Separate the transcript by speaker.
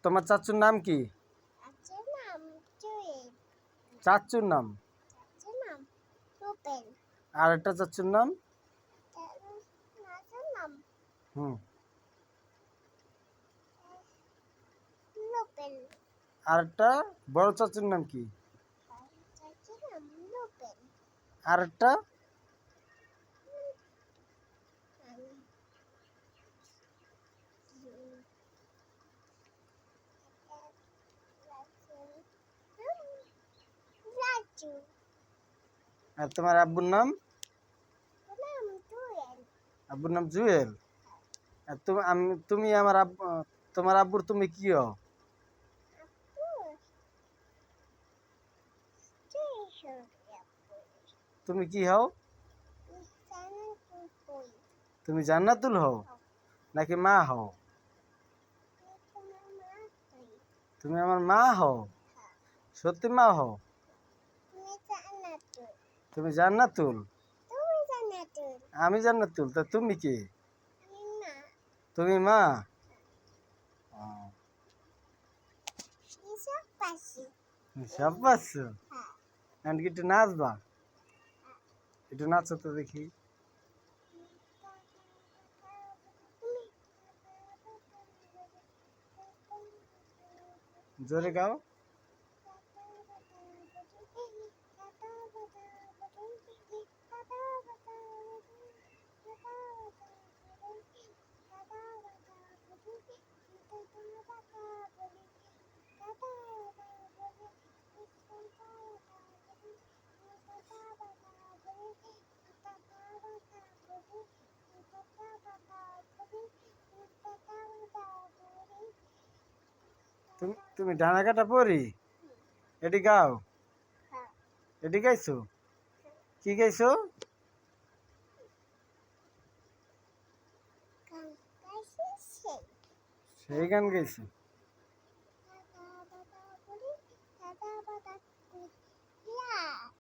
Speaker 1: তোমার চাচুর নাম কি? চাচুর নাম আর একটা চাচুর নাম? হুম। আর একটা বড় চাচুর নাম কি? আর একটা? আর তোমার আব্বুর নাম? আব্বুর নাম জুয়েল। আর তুমি আমার তোমার আব্বুর তুমি কি হও? তুমি কি হও? তুমি জান্নাতুল হও নাকি মা হও? তুমি আমার মা হও? সত্যি মা হও? তুমি জান্নাতুল? আমি জান্নাতুল, তা তুমি কি? তুমি মা? সব পাচ্ছো? এখন কি একটু নাচবা? একটু নাচো তো দেখি। জোরে গাও। তুমি ডানা কাটা পরি এটি গাও। এটি গাইছো? কি গাইছো? সেই গান গাইছো?